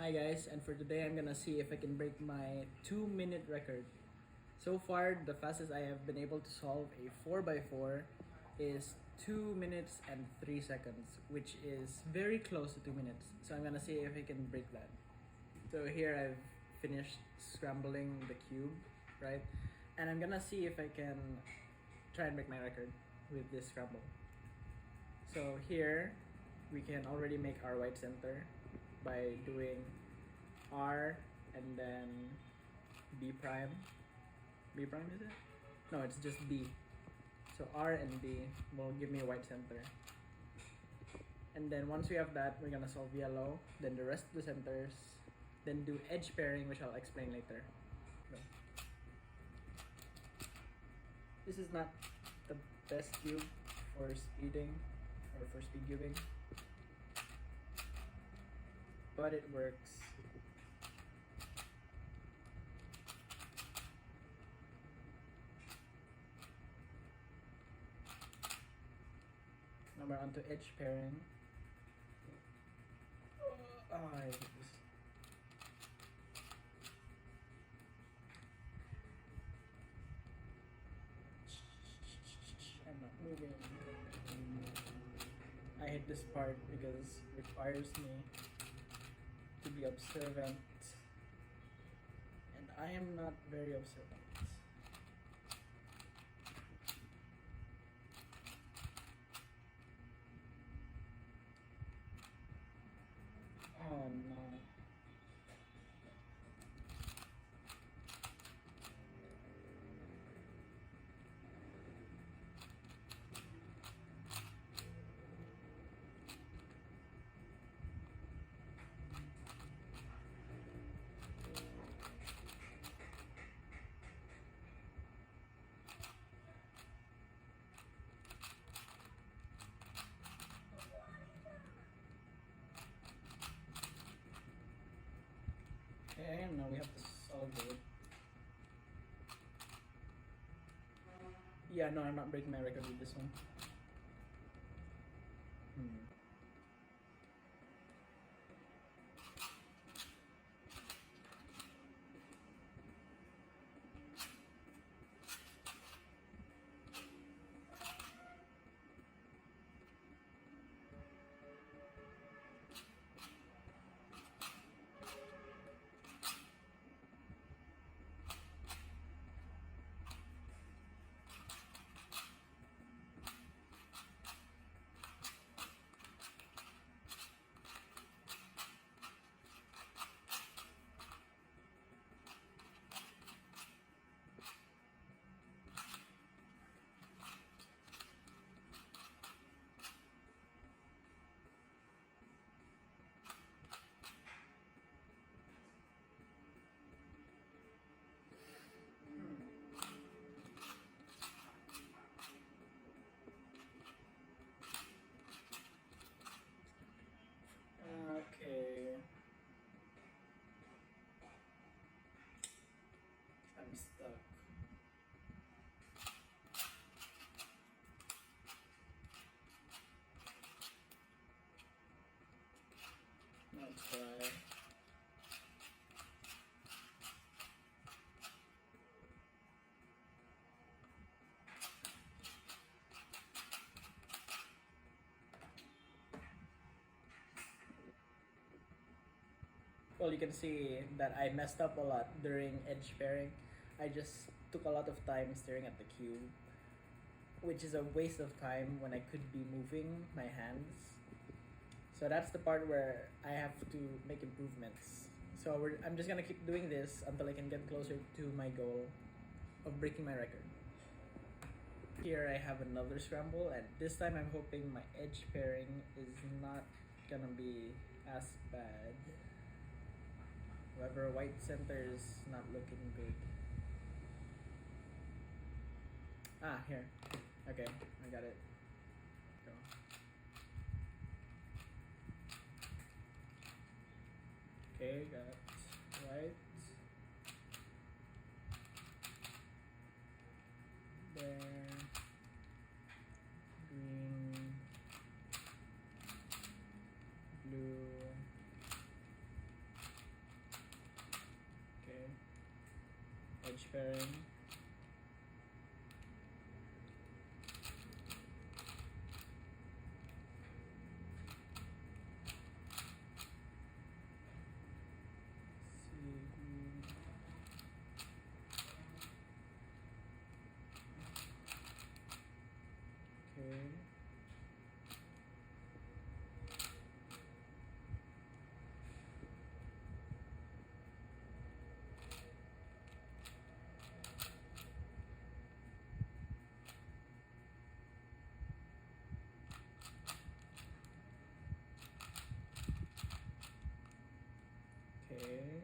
Hi guys, and for today I'm gonna see if I can break my 2-minute record. So far, the fastest I have been able to solve a 4x4 is 2 minutes and 3 seconds, which is very close to 2 minutes. So I'm gonna see if I can break that. So here I've finished scrambling the cube, right? And I'm gonna see if I can try and break my record with this scramble. So here we can already make our white center by doing R and then B prime. B prime is it? No, it's just B. So R and B will give me a white center. And then once we have that, we're gonna solve yellow, then the rest of the centers, then do edge pairing, which I'll explain later. Go. This is not the best cube for speeding or for speed cubing, but it works. Now we're on to edge pairing. Oh, I hate this. I'm not moving. I hate this part because it requires me to be observant, and I am not very observant. Oh no. Okay, now we have to solve it. Yeah, no, I'm not breaking my record with this one. Okay. I'm stuck. Let's try. Well, you can see that I messed up a lot during edge pairing. I just took a lot of time staring at the cube, which is a waste of time when I could be moving my hands. So that's the part where I have to make improvements. So I'm just gonna keep doing this until I can get closer to my goal of breaking my record. Here I have another scramble, and this time I'm hoping my edge pairing is not gonna be as bad. However, white center is not looking good. Ah, here. Okay, I got it. Go. Okay, got white. There. Green. Blue. edge pairing. Okay. Okay.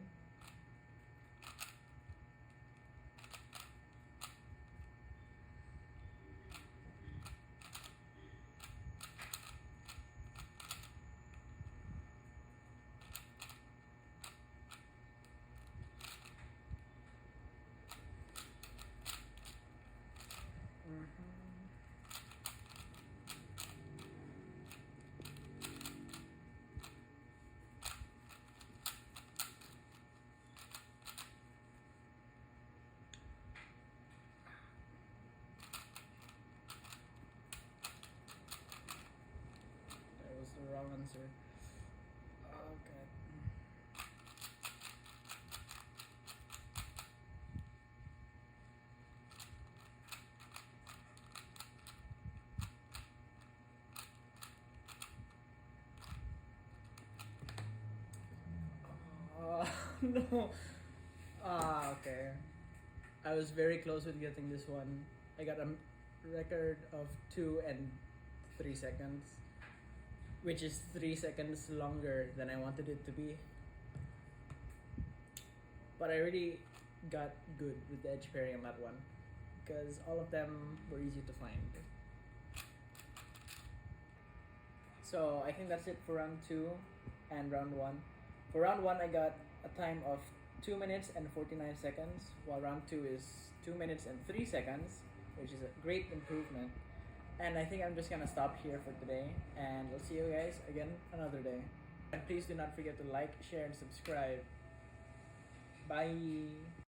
That was the wrong answer. Oh god. No. Okay. I was very close with getting this one. I got a record of 2 and 3 seconds, which is 3 seconds longer than I wanted it to be. But I really got good with the edge pairing on that one because all of them were easy to find. So I think that's it for round 2 and round 1. For round 1, I got a time of 2 minutes and 49 seconds, while round 2 is 2 minutes and 3 seconds, which is a great improvement. And I think I'm just gonna stop here for today, and we'll see you guys again another day. And please do not forget to like, share, and subscribe. Bye!